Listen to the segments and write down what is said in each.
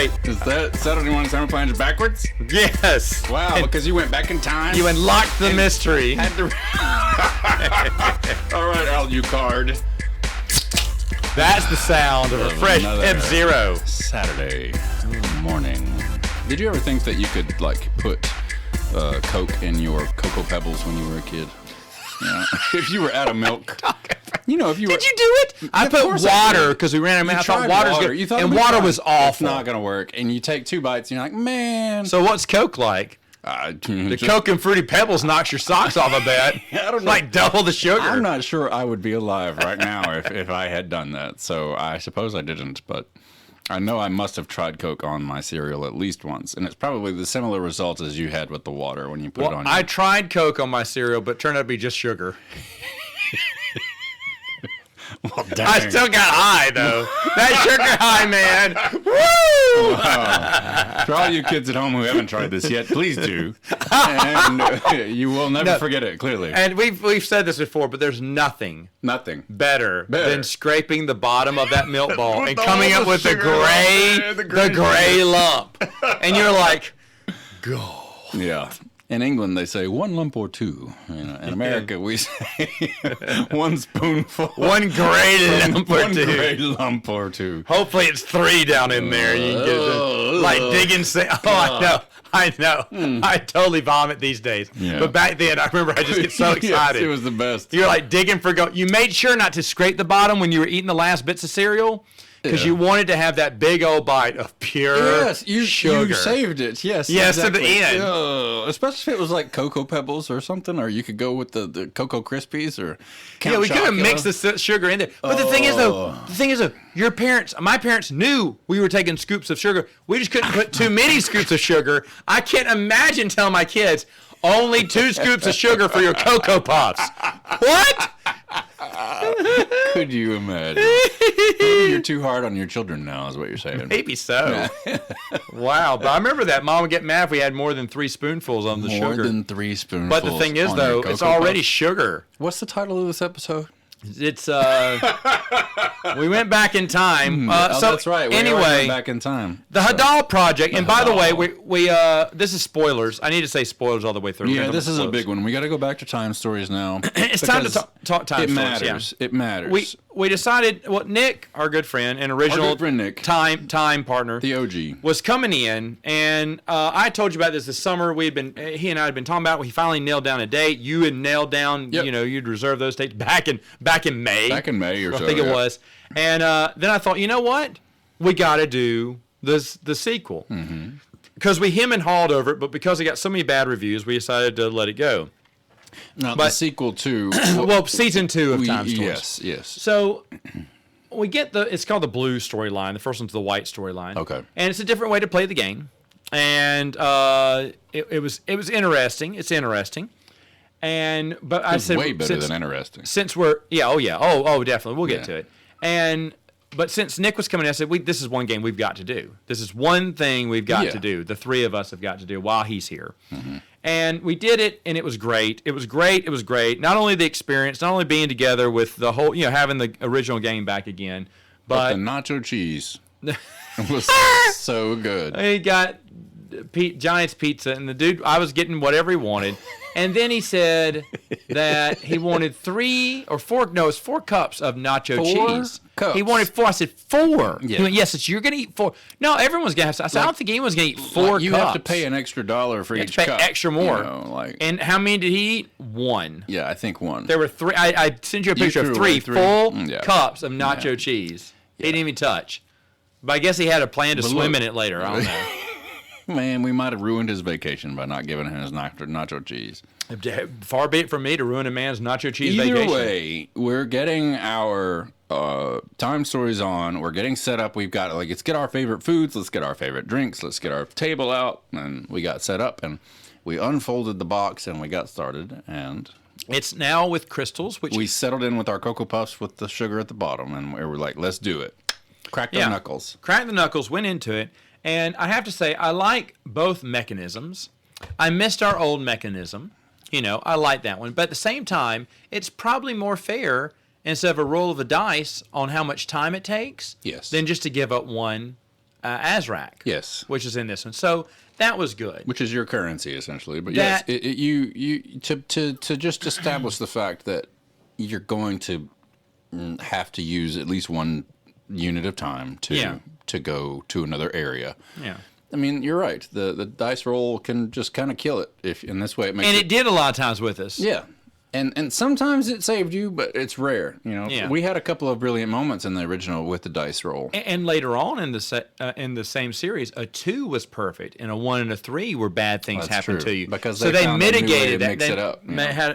wait. Is that Saturday morning Samoflange backwards? Yes. Wow, And because you went back in time. you unlocked the mystery. had to. All right, Al, you card. That's the sound of a fresh Another F-Zero. Saturday morning. Did you ever think that you could like put Coke in your Cocoa Pebbles when you were a kid? You know, if you were out of milk. You know, if you were. Did you do it? I put water because we ran out of milk. I thought water's good. You thought and water was awful. It's not going to work. And you take 2 bites and you're like, man. So what's Coke like? The Coke and Fruity Pebbles knocks your socks off, I bet. I don't know. Like double the sugar. I'm not sure I would be alive right now if I had done that. So I suppose I didn't, but I know I must have tried Coke on my cereal at least once, and it's probably the similar results as you had with the water when you put it on. I tried Coke on my cereal, but it turned out to be just sugar. Well, dang. I still got high though. That sugar high, man. Woo! Wow. For all you kids at home who haven't tried this yet, please do, and you will never forget it. Clearly, and we've said this before, but there's nothing better than scraping the bottom of that milk ball and coming up with the gray lump, and you're like, go. Yeah. In England, they say 1 lump or 2. You know, in America, we say 1 spoonful. One gray lump or 2. 1 gray lump or 2. Hopefully, it's 3 down in there. You can get it, like digging. I know. I totally vomit these days. Yeah. But back then, I remember I just get so excited. Yes, it was the best. You're like digging for gold. You made sure not to scrape the bottom when you were eating the last bits of cereal. Because you wanted to have that big old bite of pure sugar. You saved it. Yes. Yes, exactly. to the end. Especially if it was like Cocoa Pebbles or something, or you could go with the Cocoa Krispies or Count we could have Chocula. mixed the sugar in there. But the thing is, though, my parents knew we were taking scoops of sugar. We just couldn't put too many scoops of sugar. I can't imagine telling my kids, only 2 scoops of sugar for your Cocoa Pops. What? Could you imagine? Maybe you're too hard on your children now, is what you're saying. Maybe so. Wow. But I remember that. Mom would get mad if we had more than 3 spoonfuls on the sugar. More than 3 spoonfuls. But the thing is, though, it's already sugar. What's the title of this episode? It's we went back in time. So that's right. Anyway, went back in time. The Hadal project. And by the way, we this is spoilers. I need to say spoilers all the way through. Yeah, this is a big one. We got to go back to time stories now. It's time to talk time it stories. Matters. Yeah. It matters. We decided. Well, Nick, our good friend and original Nick, time partner, the OG, was coming in, and I told you about this summer. He and I had been talking about. He finally nailed down a date. You had nailed down. Yep. You know, you'd reserved those dates back in May. Back in May or so. I think it was. And then I thought, you know what? We got to do the sequel. Because we him and hawed over it, but because it got so many bad reviews, we decided to let it go. Now, the sequel to... well, season 2 of Time Stories. Yes. So we get it's called the blue storyline. The first one's the white storyline. Okay. And it's a different way to play the game. And it was interesting. It's interesting. But I said way better than interesting. Since we're definitely we'll get to it. But since Nick was coming in, I said this is one game we've got to do. This is one thing we've got to do. The 3 of us have got to do while he's here. And we did it, and it was great. It was great. Not only the experience, not only being together with the whole, having the original game back again, but the nacho cheese was so good. He got Giant's Pizza, and the dude, I was getting whatever he wanted. And then he said that he wanted 3 or 4, no, it's 4 cups of nacho cheese. Cups. He wanted 4. I said, 4? Yeah. He went, yes, you're going to eat 4. No, everyone's going to have some. I said, I don't think anyone's going to eat 4 cups. You have to pay an extra $1 for each cup. You have to pay extra more. You know, and how many did he eat? 1. Yeah, I think 1. There were 3. I sent you a picture of 3 full cups of nacho cheese. He didn't even touch. But I guess he had a plan to swim in it later. I don't know. Man, we might have ruined his vacation by not giving him his nacho cheese. Far be it from me to ruin a man's nacho cheese vacation. Either way, we're getting our time stories on. We're getting set up. We've got, let's get our favorite foods. Let's get our favorite drinks. Let's get our table out. And we got set up, and we unfolded the box, and we got started. And it's now with crystals, which we settled in with our Cocoa Puffs with the sugar at the bottom, and we were like, let's do it. Cracked our knuckles. Cracked the knuckles, went into it. And I have to say, I like both mechanisms. I missed our old mechanism. I like that one. But at the same time, it's probably more fair instead of a roll of the dice on how much time it takes than just to give up one Azrak. Yes. Which is in this one. So that was good. Which is your currency, essentially. But yes, to just establish the fact that you're going to have to use at least one unit of time to go to another area. Yeah. I mean, you're right. The dice roll can just kind of kill it if in this way it makes it did a lot of times with us. Yeah. And sometimes it saved you, but it's rare. You know, we had a couple of brilliant moments in the original with the dice roll. And later on in the same series, a 2 was perfect, and a 1 and a 3 were bad things happened to you. Because they mitigated that. Mix it up.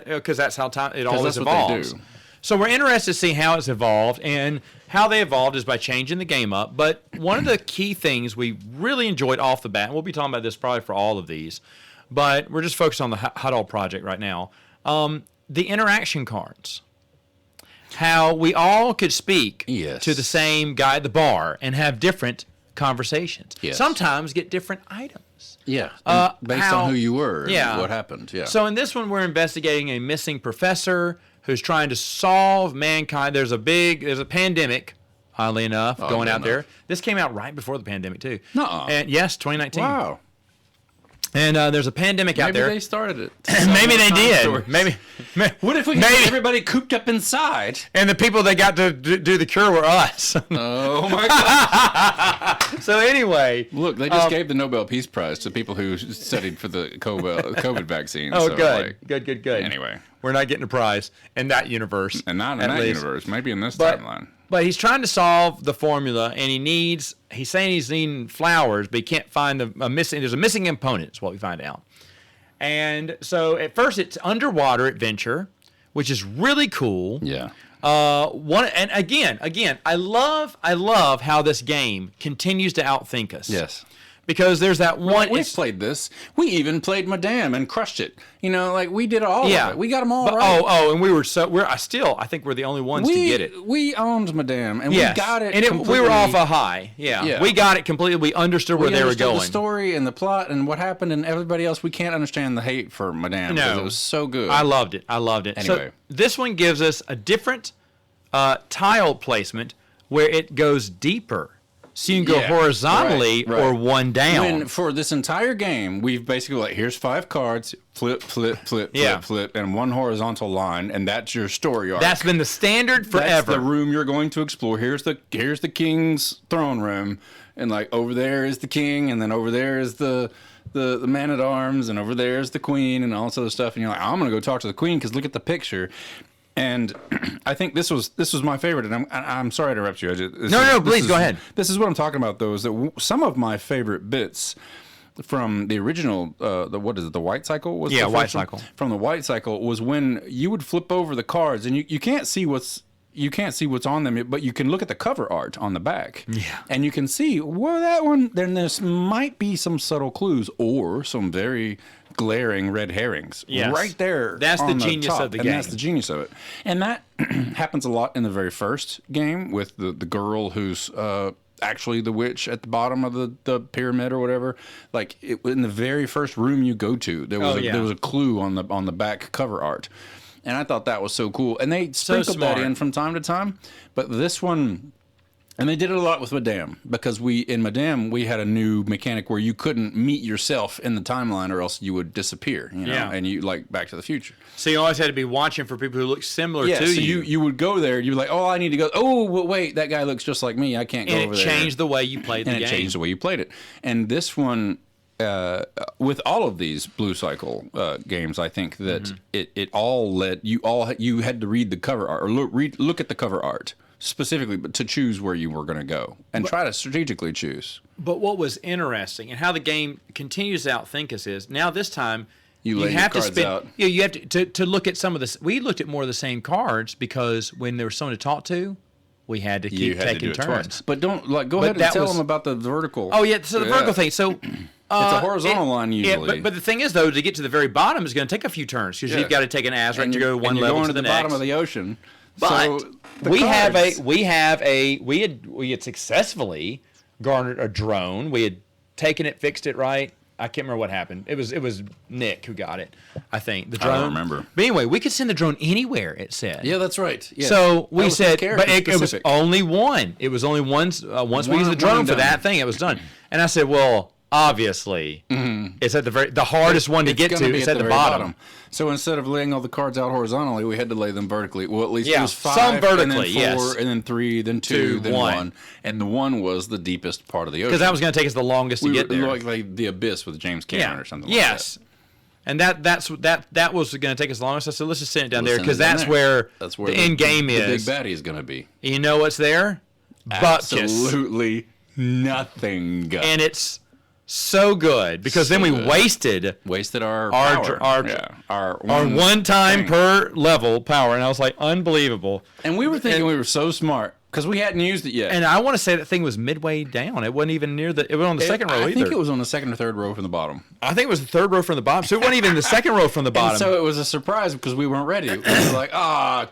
Because that's how it always evolves. What they do. So we're interested to see how it's evolved, and how they evolved is by changing the game up. But one of the key things we really enjoyed off the bat, and we'll be talking about this probably for all of these, but we're just focused on the Hadal project right now. The interaction cards. How we all could speak to the same guy at the bar and have different conversations. Yes. Sometimes get different items. Yeah. Based on who you were and what happened. Yeah. So in this one, we're investigating a missing professor who's trying to solve mankind. There's a pandemic, oddly enough, going out there. This came out right before the pandemic, too. Nuh-uh. And yes, 2019. Wow. And there's a pandemic out there. Maybe they started it. Maybe they did. Maybe. What if we had everybody cooped up inside? And the people that got to do the cure were us. Oh, my God. So anyway. Look, they just gave the Nobel Peace Prize to people who studied for the COVID vaccine. Oh, so, good. Good. Anyway. We're not getting a prize in that universe. And not in that universe. Maybe in this timeline. But he's trying to solve the formula, and he's saying he's needing flowers, but he can't find there's a missing component, is what we find out. And so at first it's underwater adventure, which is really cool. Yeah. And again, I love how this game continues to outthink us. Yes. Because there's that one. We've played this. We even played Madame and crushed it. You know, like we did all of it. We got them all right. And I think we're the only ones to get it. We owned Madame and we got it. And we were off a high. Yeah. We got it completely. We understood where they were going. The story and the plot and what happened, and everybody else. We can't understand the hate for Madame because it was so good. I loved it. Anyway. So this one gives us a different tile placement where it goes deeper. So you can go horizontally or one down. For this entire game, we've basically here's 5 cards, flip, and one horizontal line, and that's your story arc. That's been the standard forever. That's the room you're going to explore. Here's the king's throne room, and like over there is the king, and then over there is the man at arms, and over there is the queen, and all this other stuff. And you're like, I'm gonna go talk to the queen because look at the picture. And I think this was my favorite, and I'm sorry to interrupt you. Please go ahead. This is what I'm talking about, though, is that some of my favorite bits from the original, the White Cycle? White Cycle. From the White Cycle was when you would flip over the cards, and you can't see what's on them, but you can look at the cover art on the back. Yeah. And you can see, well, that one, then there might be some subtle clues or some very glaring red herrings right there. That's the genius of the game. That's the genius of it. And that happens a lot in the very first game with the girl who's actually the witch at the bottom of the pyramid or whatever. Like in the very first room you go to, there was a clue on the back cover art. And I thought that was so cool. And they sprinkled that in from time to time. But this one, and they did it a lot with Madame, because in Madame, we had a new mechanic where you couldn't meet yourself in the timeline or else you would disappear, and you like Back to the Future. So you always had to be watching for people who look similar to so you. You would go there, you'd be like, oh, I need to go. Oh, well, wait, that guy looks just like me. I can't go over there. And it changed the way you played the game. And it changed the way you played it. And this one, with all of these Blue Cycle games, I think that it all led you had to read the cover art or look at the cover art specifically, but to choose where you were going to go and try to strategically choose. But what was interesting and how the game continues to outthink us is now this time you have to spend out. You have to look at some of this. We looked at more of the same cards because when there was someone to talk to, we had to keep taking turns. But go ahead and tell them about the vertical. Oh yeah, so the vertical thing. So it's a horizontal line usually. But the thing is, though, to get to the very bottom is going to take a few turns because you've got to take an Azrak to go one level to the next. Bottom of the ocean. But we had successfully garnered a drone. We had taken it, fixed it right, I can't remember what happened. It was Nick who got it, I think. The drone. I don't remember. But anyway, we could send the drone anywhere, it said. Yeah, that's right. Yes. So we said, but it was only one. It was only once we used the drone for that thing, it was done. And I said, well, obviously, it's at the hardest one to get to. It's at the bottom. So instead of laying all the cards out horizontally, we had to lay them vertically. Well, at least it was 5, some vertically, and then 4, yes. and then 3, then 2, then 1. And the 1 was the deepest part of the ocean. Because that was going to take us the longest to get there. Like the abyss with James Cameron or something like that. And that was going to take us the longest. I said, let's just send it down there because that's where the end game is. The big baddie is going to be. You know what's there? Absolutely nothing. And it's so good because then we wasted our one time per level power, and I was like, unbelievable. And we were thinking we were so smart because we hadn't used it yet. And I want to say that thing was midway down. It wasn't even near it was on the second row either. I think it was on the second or third row from the bottom. I think it was the third row from the bottom, so it wasn't even the second row from the bottom. And so it was a surprise because we weren't ready. We were like,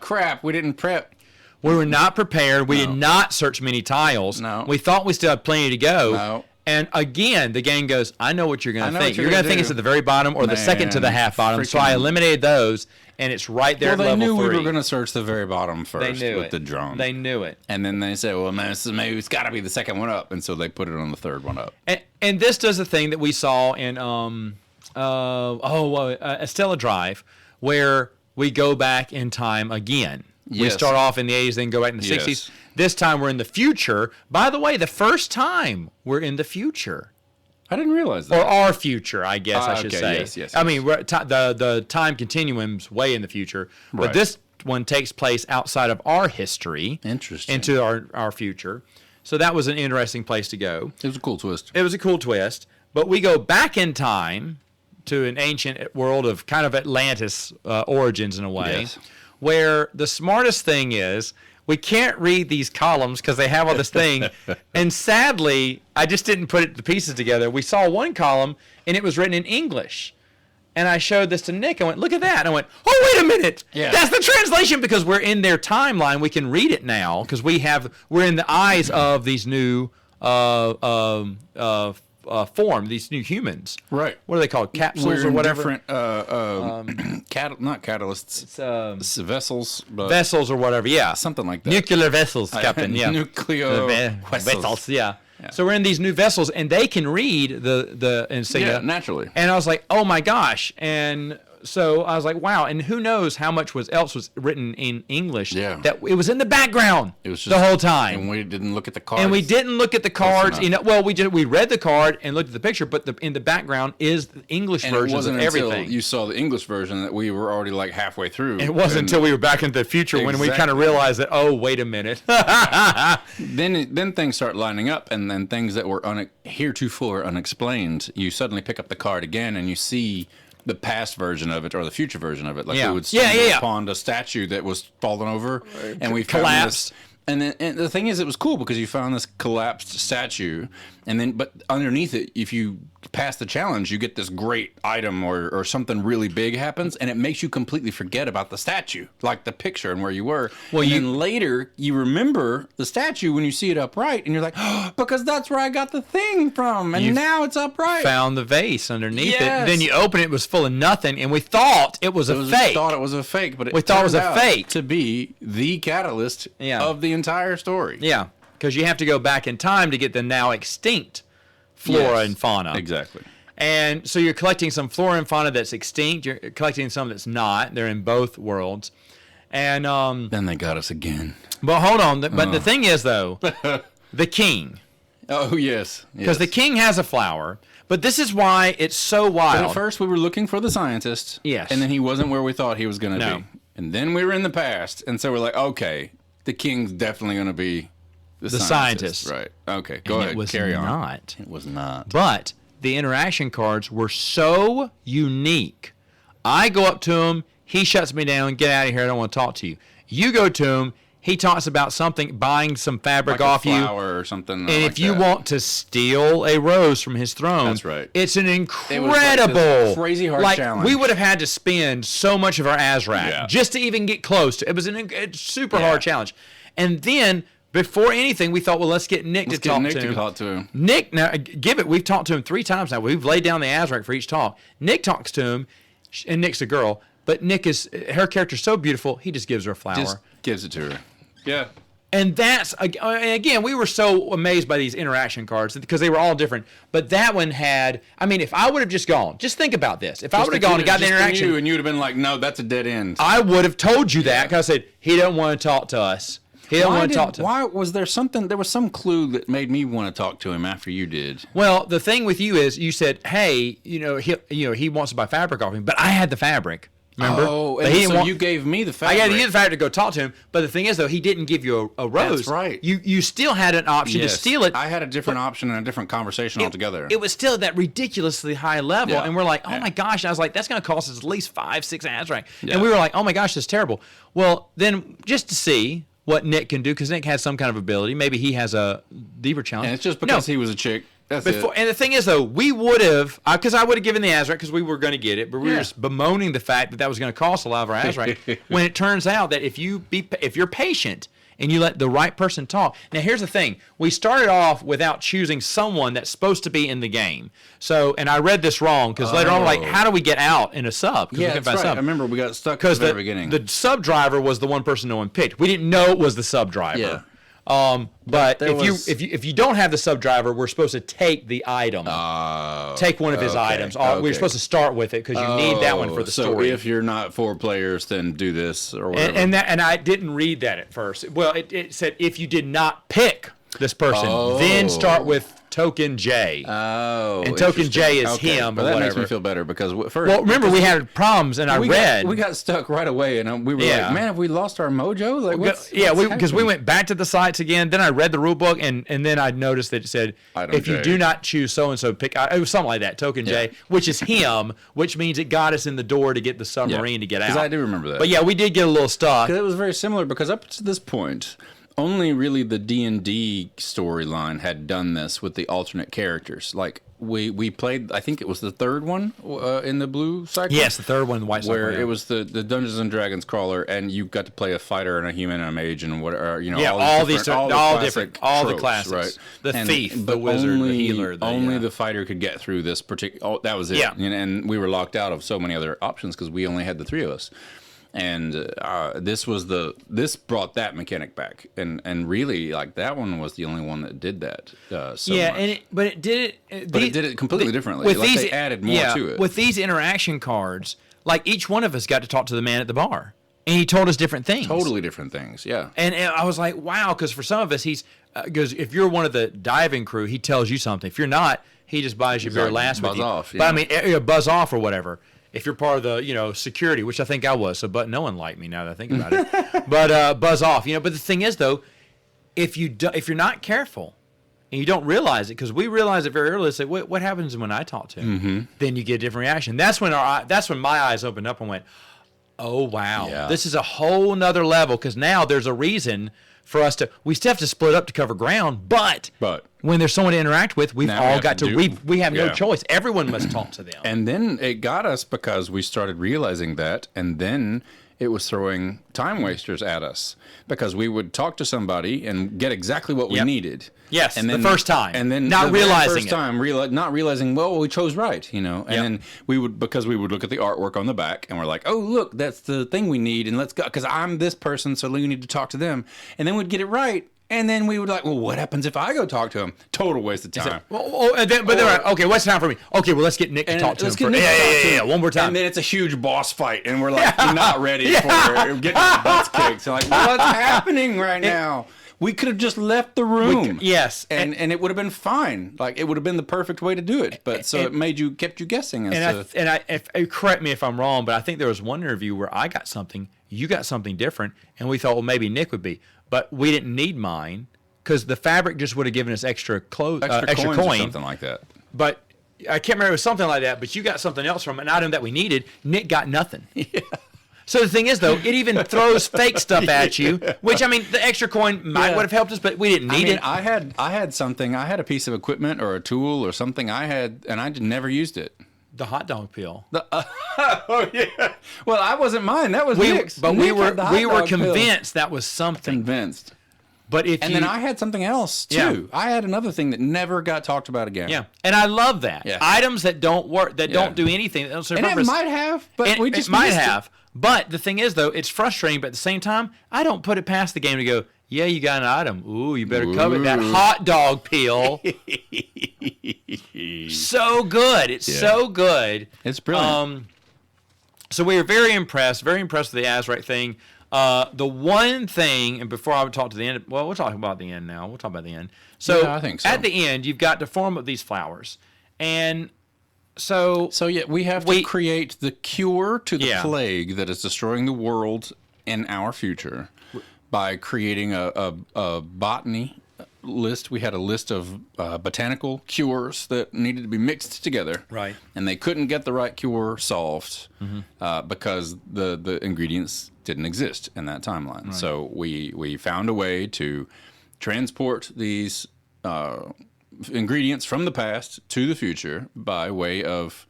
crap, we didn't prep. We were not prepared. We did not search many tiles. No. We thought we still had plenty to go. No. And again, the game goes, I know what you're going to think. You're going to think it's at the very bottom or the second to the half bottom. So I eliminated those, and it's right there at level 3. They knew we were going to search the very bottom first with the drone. They knew it. And then they said, well, man, maybe it's got to be the second one up. And so they put it on the third one up. And this does the thing that we saw in Estella Drive, where we go back in time again. Yes. We start off in the 80s, then go back in the 60s. This time we're in the future. By the way, the first time we're in the future. I didn't realize that. Or our future, I guess I should say. Yes. I mean, the time continuum's way in the future. But this one takes place outside of our history. Interesting. Into our future. So that was an interesting place to go. It was a cool twist. It was a cool twist. But we go back in time to an ancient world of kind of Atlantis origins in a way, where the smartest thing is we can't read these columns because they have all this thing. And sadly, I just didn't put the pieces together. We saw one column, and it was written in English. And I showed this to Nick. I went, look at that. And I went, oh, wait a minute. Yeah. That's the translation because we're in their timeline. We can read it now because we're in the eyes of these new form, these new humans. Right. What are they called? Capsules or whatever? Different, not catalysts. It's vessels. Vessels or whatever, yeah. Something like that. Nuclear vessels, Captain, yeah. Vessels. Yeah. So we're in these new vessels, and they can read the insignia. Yeah, naturally. And I was like, oh my gosh. And so I was like, wow. And who knows how much else was written in English. Yeah. That it was in the background it was just, the whole time. And we didn't look at the cards. And we didn't look at the cards. We read the card and looked at the picture, but in the background is the English versions of everything. Until you saw the English version that we were already like halfway through. It wasn't until we were back into the future when we kind of realized that, oh, wait a minute. Then things start lining up, and then things that were heretofore unexplained, you suddenly pick up the card again and you see the past version of it or the future version of it. Like we would stumble upon a statue that was fallen over, and we collapsed. And the thing is, it was cool because you found this collapsed statue, but underneath it, if you pass the challenge, you get this great item or something really big happens, and it makes you completely forget about the statue, like the picture and where you were. Well, then later you remember the statue when you see it upright, and you're like, oh, because that's where I got the thing from, and now it's upright. Found the vase underneath it. Then you open it, it was full of nothing, and we thought it was a fake. We thought it was a fake, but we thought it was a fake to be the catalyst of the entire story. Yeah, because you have to go back in time to get the now extinct flora and fauna. Exactly. And so you're collecting some flora and fauna that's extinct. You're collecting some that's not. They're in both worlds. And then they got us again. But hold on. But the thing is, though, the king. Oh, yes. Because the king has a flower. But this is why it's so wild. But at first, we were looking for the scientist. Yes. And then he wasn't where we thought he was going to be. And then we were in the past. And so we're like, okay, the king's definitely going to be the scientist. Right. Okay, go ahead. Carry on. It was not. But the interaction cards were so unique. I go up to him. He shuts me down. Get out of here. I don't want to talk to you. You go to him. He talks about something, buying some fabric like off a you. Flower or something. And if you want to steal a rose from his throne, that's right. It's an incredible, crazy hard challenge. We would have had to spend so much of our Azrak just to even get close to it. Was a super hard challenge. And then before anything, we thought, well, let's get Nick to talk to him. Nick, now, we've talked to him 3 times now. We've laid down the Azrac for each talk. Nick talks to him, and Nick's a girl, but her character's so beautiful, he just gives her a flower. Just gives it to her. Yeah. And that's, again, we were so amazed by these interaction cards because they were all different. But that one had, I mean, if I would have just gone, just think about this. If I would have gone and got the interaction. And you would have been like, no, that's a dead end. I would have told you that because I said, he doesn't want to talk to us. He doesn't want to talk to us. Why was there something, there was some clue that made me want to talk to him after you did? Well, the thing with you is you said, hey, he wants to buy fabric off me, but I had the fabric. Remember? Oh, and so you gave me the fabric. I gave you the fabric to go talk to him. But the thing is, though, he didn't give you a rose. That's right. You still had an option to steal it. I had a different option and a different conversation altogether. It was still that ridiculously high level. Yeah. And we're like, oh, my gosh. And I was like, that's going to cost us at least 5-6 Azrac. Yeah. And we were like, oh, my gosh, that's terrible. Well, then just to see what Nick can do, because Nick has some kind of ability. Maybe he has a deeper challenge. And it's just because he was a chick. That's it. And the thing is, though, we would have, because I would have given the Azrac because we were going to get it, but we were just bemoaning the fact that was going to cost a lot of our Azrac. When it turns out that if you're patient and you let the right person talk. Now, here's the thing: we started off without choosing someone that's supposed to be in the game. So, and I read this wrong because later on, like, how do we get out in a sub? Yeah, that's right. I remember we got stuck at the very beginning. The sub driver was the one person no one picked. We didn't know it was the sub driver. Yeah. But if you don't have the sub driver, we're supposed to take the item. Take one of his items. We're supposed to start with it because you need that one for the story. So if you're not 4 players, then do this or whatever. And I didn't read that at first. Well, it said if you did not pick this person, then start with token J. And token J is him or that whatever. Makes me feel better because first. Well, remember we had problems and we got stuck right away and we were like, man, have we lost our mojo? Like, because we went back to the sites again. Then I read the rule book and then I noticed that it said if you do not choose so and so, pick. It was something like that. Token J, which is him, which means it got us in the door to get the submarine to get out. Because I do remember that. But yeah, we did get a little stuck. Because it was very similar. Because up to this point, only really the D&D storyline had done this with the alternate characters. Like we played, I think it was the 3rd one in the blue cycle. Yes, the 3rd one, the white cycle. Where it was the Dungeons and Dragons crawler, and you got to play a fighter and a human and a mage and whatever. All the classics, right? The thief, the wizard, the healer. Only the fighter could get through this particular. Oh, that was it. Yeah. And we were locked out of so many other options because we only had the 3 of us. And this brought that mechanic back, and really, like, that one was the only one that did that. Much. But it did it completely differently. They added more to it with these interaction cards. Like, each one of us got to talk to the man at the bar, and he told us different things. Totally different things, yeah. And I was like, wow, because for some of us, he's because if you're one of the diving crew, he tells you something. If you're not, he just buys you beer last with you. Buzz off, but I mean, buzz off or whatever. If you're part of the, security, which I think I was, but no one liked me now that I think about it. But buzz off, But the thing is, though, if you're not careful and you don't realize it, because we realized it very early, say, what happens when I talk to him? Mm-hmm. Then you get a different reaction. That's when my eyes opened up and went, oh wow, this is a whole nother level. Because now there's a reason for us we still have to split up to cover ground, but when there's someone to interact with, we have no choice. Everyone must talk to them. And then it got us because we started realizing that, and then it was throwing time wasters at us because we would talk to somebody and get exactly what we needed. Yes, and then, the first time, and then not realizing not realizing. Well, we chose right, And then we would look at the artwork on the back, and we're like, oh look, that's the thing we need, and let's go because I'm this person, so we need to talk to them, and then we'd get it right. And then we would like, well, what happens if I go talk to him? Total waste of time. Okay, what's time for me? Okay, well, let's get Nick to talk to him. Yeah, one more time. And then it's a huge boss fight, and we're like, not ready for it. Getting our butts kicked. So like, what's happening right now? We could have just left the room. Yes. And it would have been fine. Like, it would have been the perfect way to do it. But so it kept you guessing. Correct me if I'm wrong, but I think there was one interview where I got something, you got something different, and we thought, well, maybe Nick would be. But we didn't need mine because the fabric just would have given us extra coin or something like that. But I can't remember, it was something like that. But you got something else from an item that we needed. Nick got nothing. Yeah. So the thing is, though, it even throws fake stuff at you, which, I mean, the extra coin would have helped us, but we didn't need it. I had something. I had a piece of equipment or a tool or something I had, and I never used it. The hot dog peel. Oh yeah. Well, I wasn't mine. That was Nick's. But we were convinced that was something. Convinced. But if then I had something else too. I had another thing that never got talked about again. Yeah, and I love that. Yeah. Items that don't work, that don't do anything. That don't serve And purpose. it might have, but we just it might missed have. But the thing is, though, it's frustrating. But at the same time, I don't put it past the game to go, yeah, you got an item. Ooh, you better cover that hot dog peel. So good. It's so good. It's brilliant. So we were very impressed with the Azrite thing. The one thing, and before I would talk to the end, well, we'll talk about the end now. We'll talk about the end. So, Yeah, I think so. At the end, you've got to form up these flowers. And so we have to create the cure to the Yeah. plague that is destroying the world in our future by creating a botany list. We had a list of botanical cures that needed to be mixed together. Right. And they couldn't get the right cure solved because the ingredients didn't exist in that timeline. Right. So we found a way to transport these ingredients from the past to the future by way of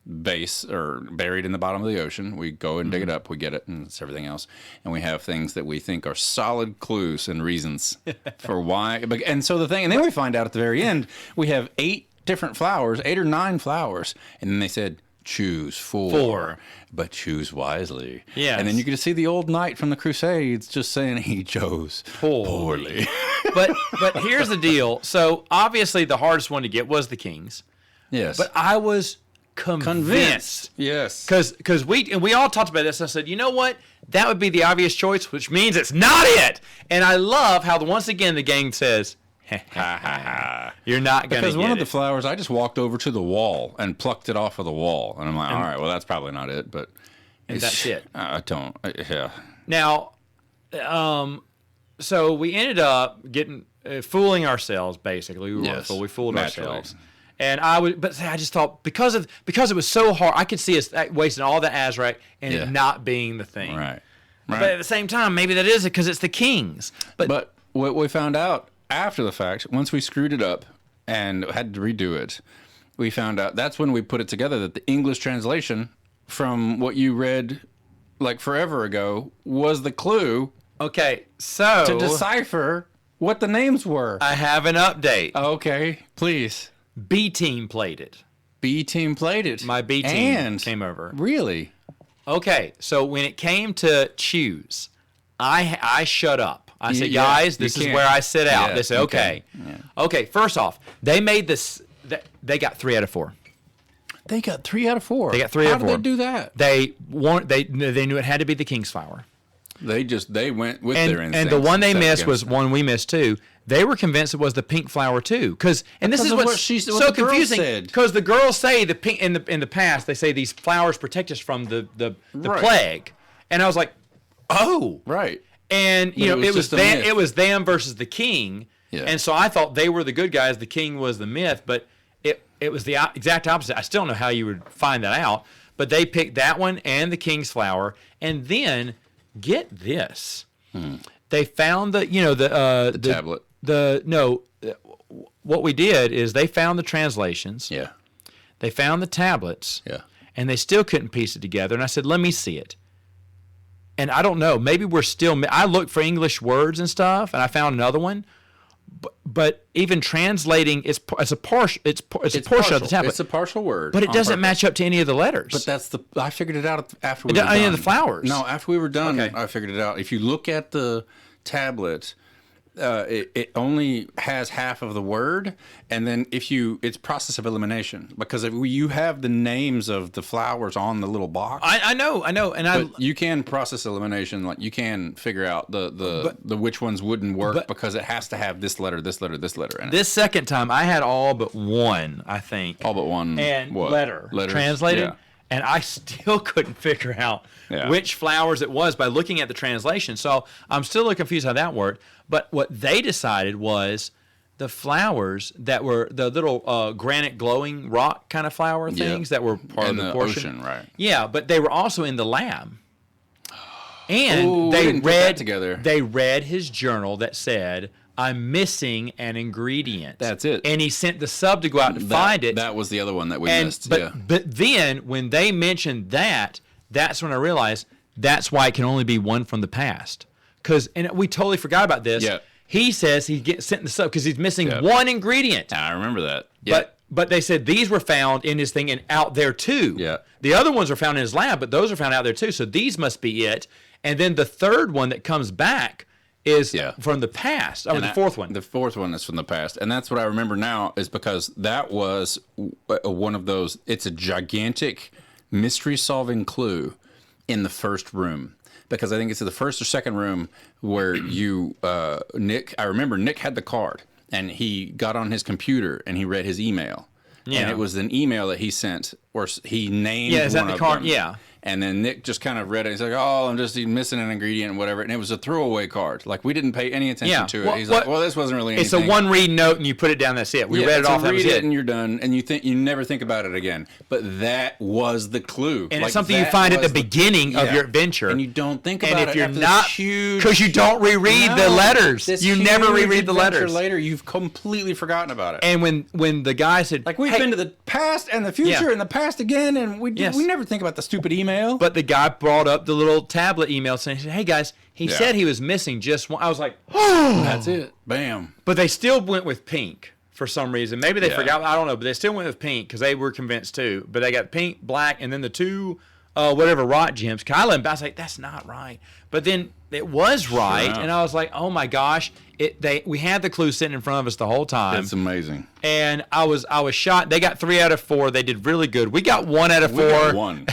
base or buried in the bottom of the ocean. We go and dig it up, we get it, and it's everything else. And we have things that we think are solid clues and reasons for why. And so and then we find out at the very end, we have 8 different flowers, 8 or 9 flowers. And then they said, choose 4, but choose wisely. Yes. And then you get to see the old knight from the Crusades just saying he chose poorly. but here's the deal. So obviously the hardest one to get was the kings. Yes. But I was convinced. Yes. Because we all talked about this. I said, you know what? That would be the obvious choice, which means it's not it. And I love how once again the game says, you're not going to get it. Because one of the flowers, I just walked over to the wall and plucked it off of the wall. And I'm like, all right, well, that's probably not it. But that's it. I don't. Yeah. Now, so we ended up getting fooling ourselves. Basically, we fooled ourselves. And but I just thought because it was so hard, I could see us wasting all the Azrite and it not being the thing. Right. But at the same time, maybe that is it because it's the kings. But what we found out after the fact, once we screwed it up and had to redo it, we found out that's when we put it together that the English translation from what you read like forever ago was the clue. Okay, so to decipher what the names were. I have an update. Okay, please. B team played it. B team played it. My B team came over. Really? Okay, so when it came to choose, I shut up. I said, guys, this is where I sit out. Yeah, They said, okay. Yeah. Okay, first off, they made this, they got 3 out of 4. They got 3 out of 4. They got 3 out of 4. How did they do that? They knew it had to be the king's flower. They went with their instincts. And the one they missed was one we missed too. They were convinced it was the pink flower too, and this is what's so confusing. Because the girls say the pink in the past, they say these flowers protect us from the plague, and I was like, oh, right. And it was them versus the king, and so I thought they were the good guys, the king was the myth, but it was the exact opposite. I still don't know how you would find that out, but they picked that one and the king's flower, and then get this, they found the tablet. What we did is they found the translations. Yeah. They found the tablets. Yeah. And they still couldn't piece it together. And I said, let me see it. And I don't know. Maybe I looked for English words and stuff, and I found another one. But even translating, it's a portion of the tablet. It's a partial word. But it doesn't match up to any of the letters. But I figured it out after we were done. Any of the flowers? No, after we were done, okay. I figured it out. If you look at the tablet, it only has half of the word, and then it's process of elimination, because if you have the names of the flowers on the little box. I know, and you can process elimination, like you can figure out the which ones wouldn't work because it has to have this letter, this letter, this letter in it. This second time, I had all but one, I think. All but one and letter Letters? translated. Yeah. And I still couldn't figure out which flowers it was by looking at the translation. So I'm still a little confused how that worked. But what they decided was the flowers that were the little granite glowing rock kind of flower things that were part of the portion. Ocean, right? Yeah, but they were also in the lab. And they read his journal that said, I'm missing an ingredient. That's it. And he sent the sub to go out and find it. That was the other one that we missed. But then when they mentioned that's when I realized that's why it can only be one from the past. And we totally forgot about this. Yeah. he says he gets sent the sub because he's missing one ingredient. I remember that. Yep. But they said these were found in his thing and out there too. Yeah. The other ones are found in his lab, but those are found out there too. So these must be it. And then the third one that comes back is from the past. Oh, the fourth one. The fourth one is from the past. And that's what I remember now is because that was one of those, it's a gigantic mystery-solving clue in the first room. Because I think it's in the first or second room where Nick, I remember Nick had the card. And he got on his computer and he read his email. Yeah. And it was an email that he sent where he named one of them. Yeah. And then Nick just kind of read it. He's like, oh, I'm just missing an ingredient and whatever. And it was a throwaway card. Like, we didn't pay any attention to it. He's like, well, this wasn't really anything. It's a one-read note, and you put it down, that's it. We read it off, that was it. And you're done, and you never think about it again. But that was the clue. And it's something you find at the beginning of your adventure. And you don't think about it. And if you're not, because you don't reread the letters. You never reread the letters. Later, you've completely forgotten about it. And when the guy said, like, we've been to the past and the future and the past again, and we never think about the stupid email. But the guy brought up the little tablet email saying, hey, guys, he said he was missing just one. I was like, oh. That's it. Bam. But they still went with pink for some reason. Maybe they forgot. I don't know. But they still went with pink because they were convinced too. But they got pink, black, and then the two whatever rot gems. I was like, that's not right. But then it was right. And I was like, oh, my gosh. We had the clue sitting in front of us the whole time. That's amazing. And I was shocked. They got 3 out of 4. They did really good. We got 1 out of 4. We got 1.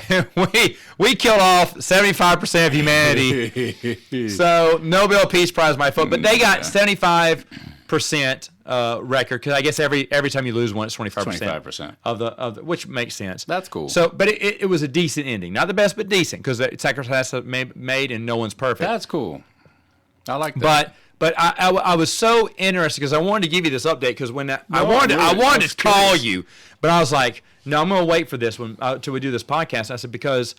we killed off 75% of humanity. So Nobel Peace Prize my foot. But they got 75% record because I guess every time you lose one, it's 25% of the which makes sense. That's cool. So, but it was a decent ending, not the best, but decent because the sacrifice made and no one's perfect. That's cool. I like that. But I was so interested because I wanted to give you this update because when I wanted to call you, but I was like, no, I'm going to wait for this one till we do this podcast. I said because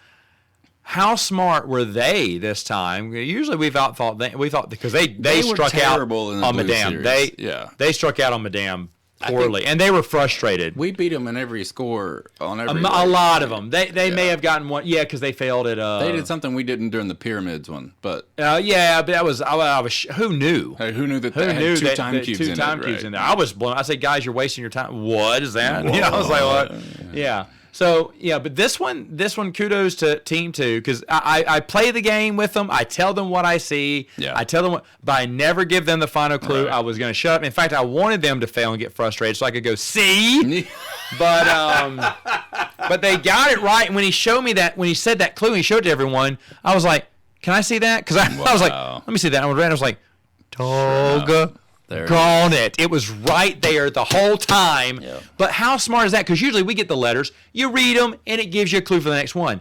how smart were they this time? Usually we thought because they struck out on Madame. They struck out on Madame poorly, and they were frustrated. We beat them in every score on every. A lot of them. They may have gotten one, because they failed at. They did something we didn't during the pyramids one, but. But that was I was who knew? Hey, who knew that they had two time cubes in there? I was blown. I said, guys, you're wasting your time. What is that? I was like, what? Yeah. So but this one, kudos to Team 2 because I play the game with them. I tell them what I see. Yeah. I tell them, but I never give them the final clue. Right. I was going to shut up. In fact, I wanted them to fail and get frustrated so I could go see. But they got it right. And when he showed me that, when he said that clue, and he showed it to everyone, I was like, "Can I see that?" Because I was like, "Let me see that." And I was like, "Toga." Gone it. It was right there the whole time. Yep. But how smart is that? Because usually we get the letters, you read them, and it gives you a clue for the next one.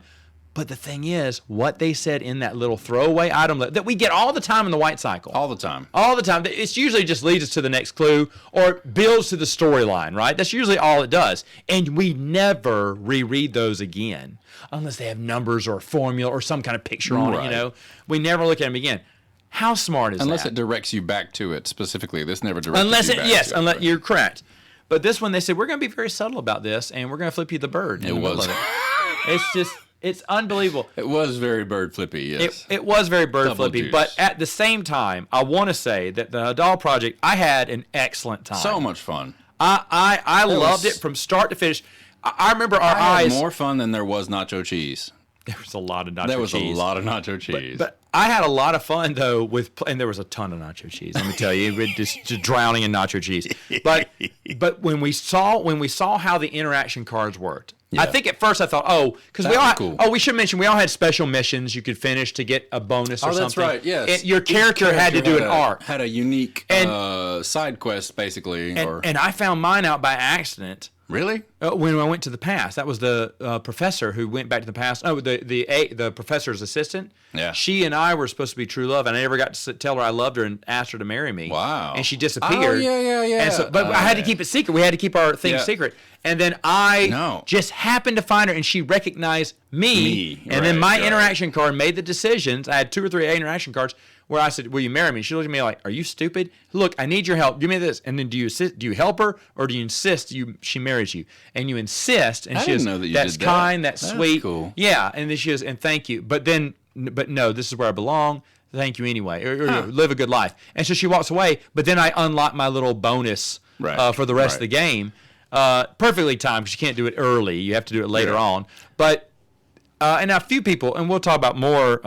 But the thing is, what they said in that little throwaway item that we get all the time in the White Cycle. All the time. All the time. It's usually just leads us to the next clue or builds to the storyline, right? That's usually all it does. And we never reread those again unless they have numbers or a formula or some kind of picture on it, We never look at them again. How smart is that? Unless it directs you back to it specifically. This never directs you back to it. Unless you're correct. But this one, they said, we're going to be very subtle about this, and we're going to flip you the bird. It was. It's unbelievable. It was very bird flippy, yes. It was very bird flippy. But at the same time, I want to say that the Hadal project, I had an excellent time. So much fun. I loved it from start to finish. I remember our eyes. I had more fun than there was nacho cheese. There was a lot of nacho cheese. But I had a lot of fun though and there was a ton of nacho cheese. Let me tell you, just drowning in nacho cheese. But when we saw how the interaction cards worked, I think at first I thought, because we should mention we all had special missions you could finish to get a bonus or something. Oh, that's right. Yes. Your character had to do an arc. Had a unique side quest basically. And I found mine out by accident. Really? When I went to the past, that was the professor who went back to the past. Oh, the professor's assistant. Yeah. She and I were supposed to be true love, and I never got to tell her I loved her and asked her to marry me. Wow. And she disappeared. Oh, yeah. And so, but I had to keep it secret. We had to keep our thing secret. And then I just happened to find her, and she recognized me. And then my interaction card made the decisions. I had 2 or 3 interaction cards where I said, "Will you marry me?" She looked at me like, "Are you stupid? Look, I need your help. Give me this." And then do you help her or do you insist she marries you? And you insist, and she know that you that's did kind, that. that's sweet. Cool. Yeah, and then she goes, "And thank you." But no, this is where I belong. thank you anyway, or live a good life. And so she walks away, but then I unlock my little bonus for the rest of the game. Perfectly timed, because you can't do it early. You have to do it later on. But and a few people, and we'll talk about more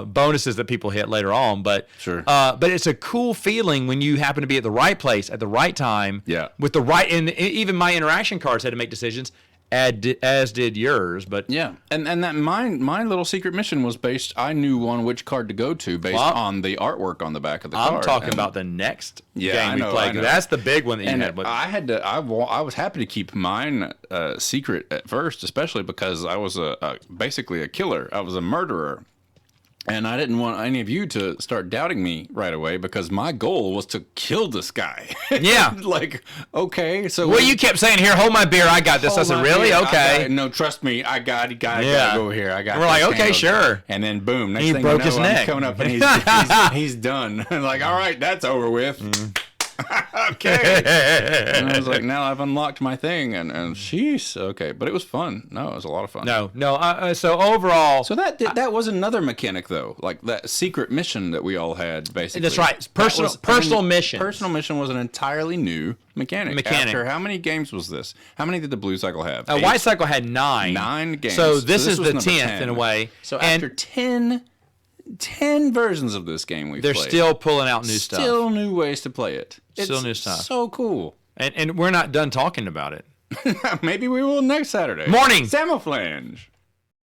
bonuses that people hit later on. But but it's a cool feeling when you happen to be at the right place at the right time. With the right, and even my interaction cards had to make decisions, as did yours. But and that my little secret mission was based. I knew on which card to go to based on the artwork on the back of the card. I'm talking about the next game we played. That's the big one that you had. But I was happy to keep mine secret at first, especially because I was basically a killer. I was a murderer. And I didn't want any of you to start doubting me right away, because my goal was to kill this guy. Like, okay, so... Well, you kept saying, here, hold my beer, I got this. I said, really? Okay. No, trust me, I got to go here. I got. We're like, okay, sure. And then, boom, next he thing broke you know, his neck. I'm coming up and he's done. Like, all right, that's over with. Okay. And I was like, now I've unlocked my thing, and sheesh, okay. But it was fun. No, it was a lot of fun. So overall... So that was another mechanic, though. Like, that secret mission that we all had, basically. That's right. Personal mission. Personal mission was an entirely new mechanic. After how many games was this? How many did the Blue Cycle have? White Cycle had 9. 9 games. So this is the 10th, in a way. So after 10 versions of this game we've they're played. Still pulling out new stuff. Still new ways to play it. Still new stuff. So cool. And we're not done talking about it. Maybe we will next Saturday. Morning. Samoflange.